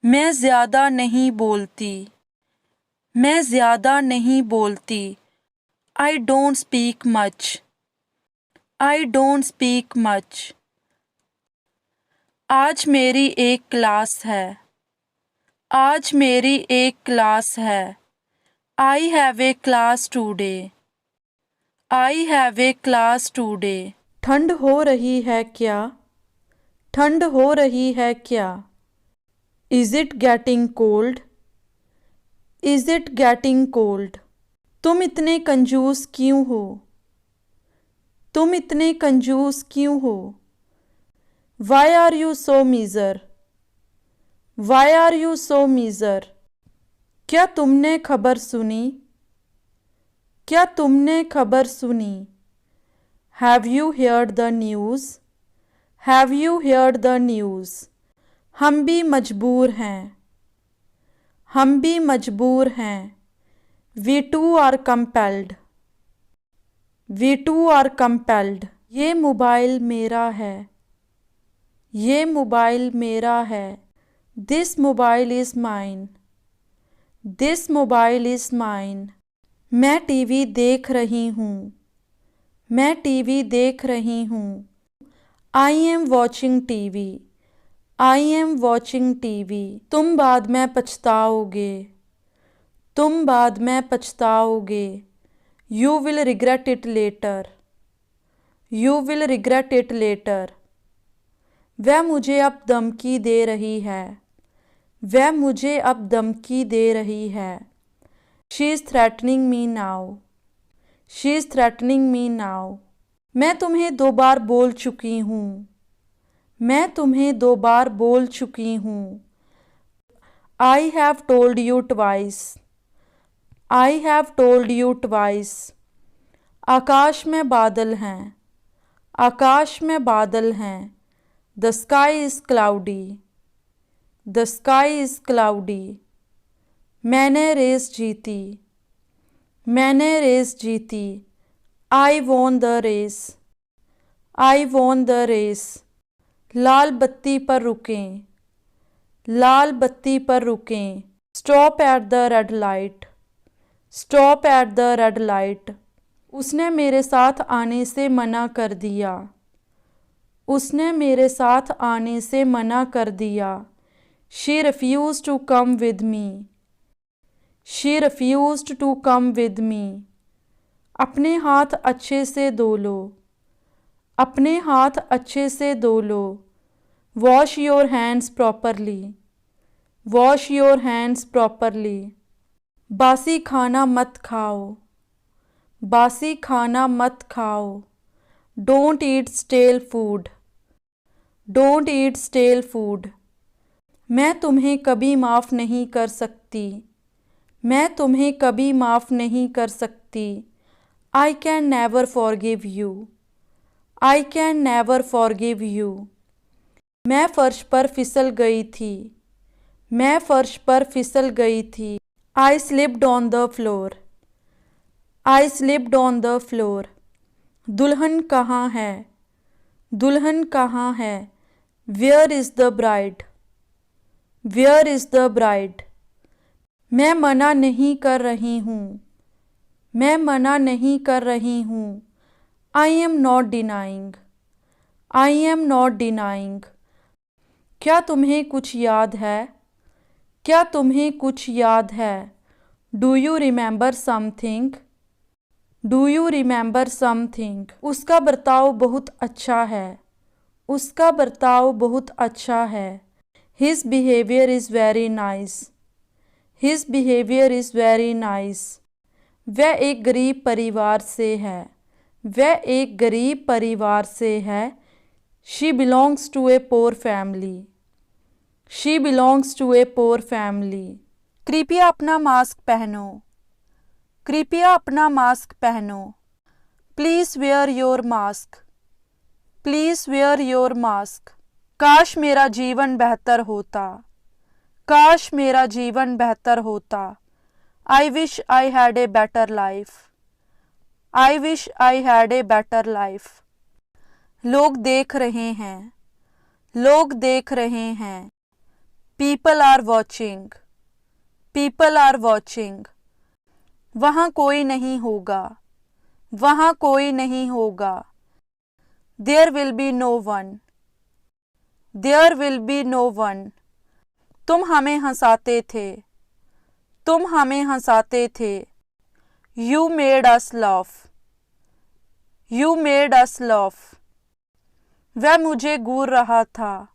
मैं ज़्यादा नहीं बोलती। मैं ज़्यादा नहीं बोलती। I don't speak much. I don't speak much. आज मेरी एक क्लास है। आज मेरी एक क्लास है। I have a class today. I have a class today. ठंड हो रही है क्या? ठंड हो रही है क्या? Is it getting cold? Is it getting cold? तुम इतने कंजूस क्यों हो? तुम इतने कंजूस क्यों हो? Why are you so meager? Why are you so meager? क्या तुमने खबर सुनी? क्या तुमने खबर सुनी? Have you heard the news? Have you heard the news? हम भी मजबूर हैं। हम भी मजबूर हैं। We too are compelled. We too are compelled. ये मोबाइल मेरा है। ये मोबाइल मेरा है। This mobile is mine. This mobile is mine. मैं टीवी देख रही हूँ। मैं टीवी देख रही हूँ। I am watching TV. I am watching TV. तुम बाद में पछताओगे। तुम बाद में पछताओगे। You will regret it later. You will regret it later. वह मुझे अब धमकी दे रही है। वह मुझे अब धमकी दे रही है। She is threatening me now. She is threatening me now. मैं तुम्हें 2 बार बोल चुकी हूँ। मैं तुम्हें 2 बार बोल चुकी हूँ। I have told you twice. I have told you twice. आकाश में बादल हैं। आकाश में बादल हैं। The sky is cloudy. The sky is cloudy. मैंने रेस जीती। मैंने रेस जीती। I won the race. I won the race. लाल बत्ती पर रुकें। लाल बत्ती पर रुकें। Stop at the red light. Stop at the red light. उसने मेरे साथ आने से मना कर दिया। उसने मेरे साथ आने से मना कर दिया। She refused to come with me. She refused to come with me. अपने हाथ अच्छे से धो लो। अपने हाथ अच्छे से धो लो। Wash your hands properly. Wash your hands properly. बासी खाना मत खाओ। बासी खाना मत खाओ। Don't eat stale food. Don't eat stale food. मैं तुम्हें कभी माफ़ नहीं कर सकती। मैं तुम्हें कभी माफ़ नहीं कर सकती। I can never forgive you. I can never forgive you. मैं फर्श पर फिसल गई थी। मैं फर्श पर फिसल गई थी। I slipped on the floor. I slipped on the floor. दुल्हन कहाँ है? दुल्हन कहाँ है? Where is the bride? Where is the bride? मैं मना नहीं कर रही हूँ। मैं मना नहीं कर रही हूँ। I am not denying. I am not denying. क्या तुम्हें कुछ याद है? क्या तुम्हें कुछ याद है? Do you remember something? Do you remember something? उसका बर्ताव बहुत अच्छा है। उसका बर्ताव बहुत अच्छा है। His behavior is very nice. His behavior is very nice. वह एक गरीब परिवार से है। वह एक गरीब परिवार से है। She belongs to a poor family. She belongs to a poor family. कृपया अपना मास्क पहनो। कृपया अपना मास्क पहनो। Please wear your mask. Please wear your mask. काश मेरा जीवन बेहतर होता। काश मेरा जीवन बेहतर होता। I wish I had a better life. I wish I had a better life. लोग देख रहे हैं। लोग देख रहे हैं। People are watching. People are watching. वहाँ कोई नहीं होगा. वहाँ कोई नहीं होगा. There will be no one. There will be no one. तुम हमें हंसाते थे. तुम हमें हंसाते थे. You made us laugh. You made us laugh. वह मुझे घूर रहा था.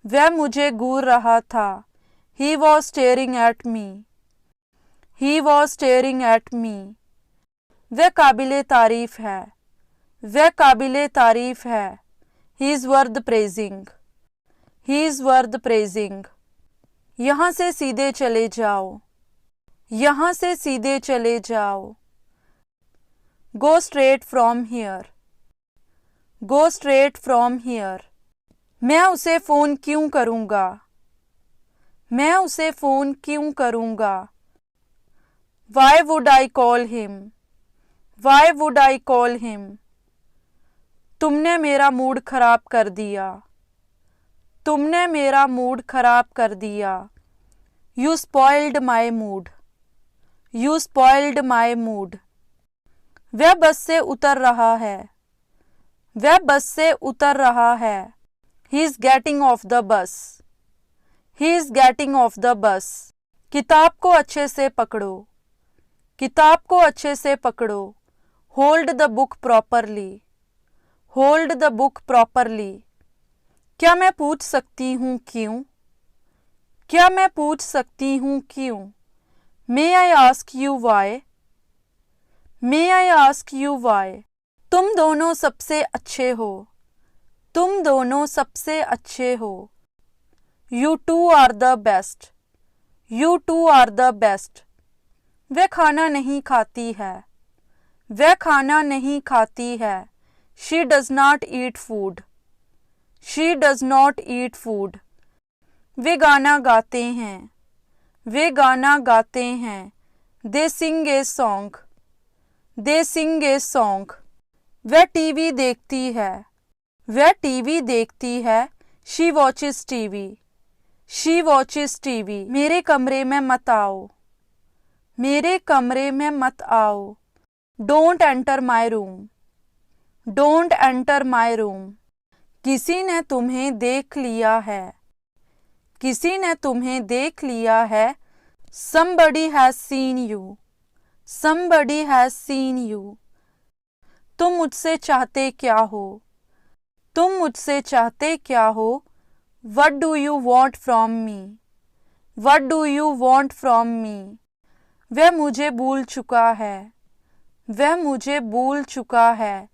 वह मुझे घूर रहा था. He was staring at me. He was staring at me. वह काबिले तारीफ है. वह काबिले तारीफ है. He is worth praising. He is worth praising. यहाँ से सीधे चले जाओ. यहाँ से सीधे चले जाओ. Go straight from here. Go straight from here. मैं उसे फ़ोन क्यों करूँगा. मैं उसे फ़ोन क्यों करूँगा. Why would I call him? Why would I call him? तुमने मेरा मूड खराब कर दिया. तुमने मेरा मूड खराब कर दिया. You spoiled my mood. You spoiled my mood. वह बस से उतर रहा है. वह बस से उतर रहा है. He is getting off the bus. He is getting off the bus. किताब को अच्छे से पकड़ो. किताब को अच्छे से पकड़ो. Hold the book properly. Hold the book properly. क्या मैं पूछ सकती हूँ क्यों. क्या मैं पूछ सकती हूँ क्यों. May I ask you why? May I ask you why? तुम दोनों सबसे अच्छे हो. तुम दोनों सबसे अच्छे हो. You two are the best. You two are the best. वह खाना नहीं खाती है. वह खाना नहीं खाती है. She does not eat food. She does not eat food. वे गाना गाते हैं. वे गाना गाते हैं. They sing a song. They sing a song. वह टीवी देखती है. वह टीवी देखती है. She watches TV. She watches TV. मेरे कमरे में मत आओ. मेरे कमरे में मत आओ. Don't enter my room. Don't enter my room. किसी ने तुम्हें देख लिया है. किसी ने तुम्हें देख लिया है. Somebody has seen you. Somebody has seen you. तुम मुझसे चाहते क्या हो. तुम मुझसे चाहते क्या हो. What do you want from me? What do you want from me? वह मुझे भूल चुका है. वह मुझे भूल चुका है.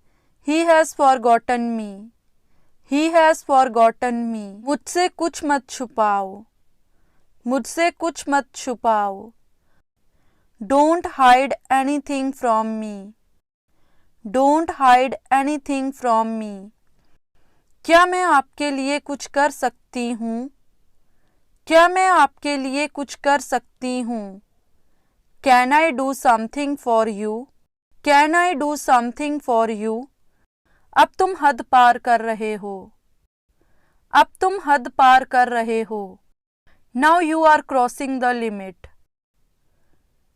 He has forgotten me. He has forgotten me. मुझसे कुछ मत छुपाओ. मुझसे कुछ मत छुपाओ. Don't hide anything from me. Don't hide anything from me. क्या मैं आपके लिए कुछ कर सकती हूँ. क्या मैं आपके लिए कुछ कर सकती हूँ. Can I do something for you? Can I do something for you? अब तुम हद पार कर रहे हो. अब तुम हद पार कर रहे हो. Now you are crossing the limit.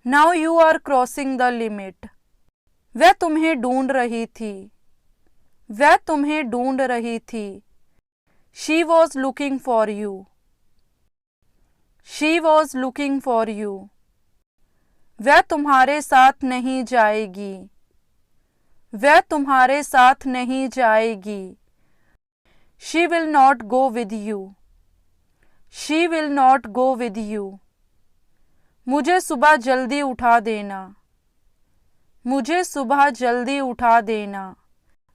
Now you are crossing the limit. वह तुम्हें ढूंढ रही थी. वह तुम्हें ढूंढ रही थी. She was looking for you. She was looking for you. वह तुम्हारे साथ नहीं जाएगी. वह तुम्हारे साथ नहीं जाएगी. She will not go with you. She will not go with you. मुझे सुबह जल्दी उठा देना. मुझे सुबह जल्दी उठा देना.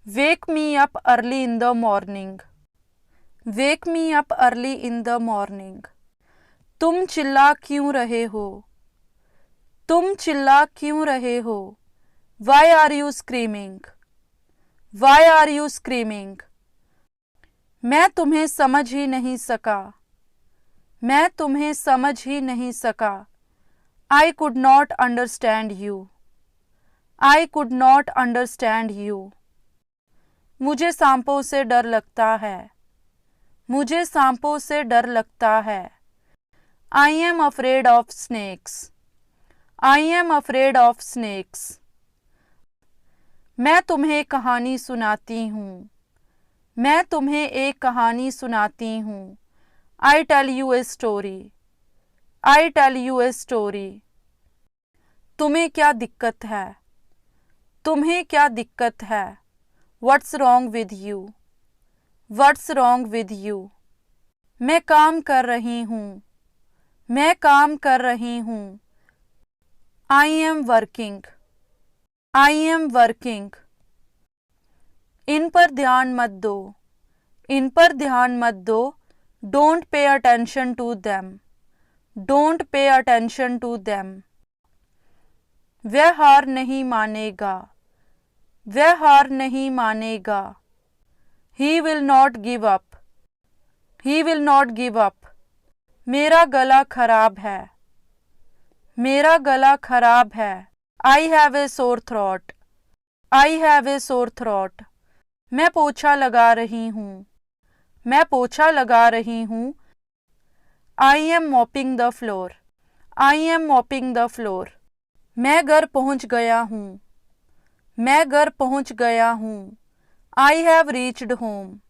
Wake me up early in the morning. Wake me up early in the morning. तुम चिल्ला क्यों रहे हो. तुम चिल्ला क्यों रहे हो. Why are you screaming? Why are you screaming? मैं तुम्हें समझ ही नहीं सका. मैं तुम्हें समझ ही नहीं सका. I could not understand you. I could not understand you. मुझे सांपों से डर लगता है. मुझे सांपों से डर लगता है. I am afraid of snakes. I am afraid of snakes. मैं तुम्हें कहानी सुनाती हूँ. मैं तुम्हें एक कहानी सुनाती हूँ. I tell you a story. I tell you a story. तुम्हें क्या दिक्कत है? तुम्हें क्या दिक्कत है? What's wrong with you? What's wrong with you? मैं काम कर रही हूँ. मैं काम कर रही हूँ. I am working. I am working. इन पर ध्यान मत दो. इन पर ध्यान मत दो. Don't pay attention to them. Don't pay attention to them. वह हार नहीं मानेगा. वह हार नहीं मानेगा. He will not give up. He will not give up. मेरा गला खराब है. मेरा गला खराब है. I have a sore throat. I have a sore throat. मैं पोछा लगा रही हूँ. मैं पोछा लगा रही हूँ. I am mopping the floor. I am mopping the floor. मैं घर पहुँच गया हूँ. मैं घर पहुँच गया हूँ. I have reached home.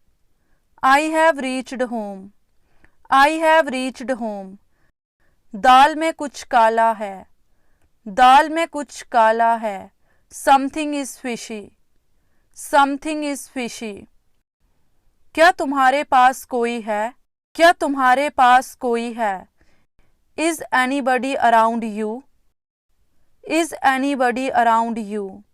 I have reached home. I have reached home. दाल में कुछ काला है. दाल में कुछ काला है. Something is fishy. Something is fishy. क्या तुम्हारे पास कोई है? क्या तुम्हारे पास कोई है? Is anybody around you? Is anybody around you?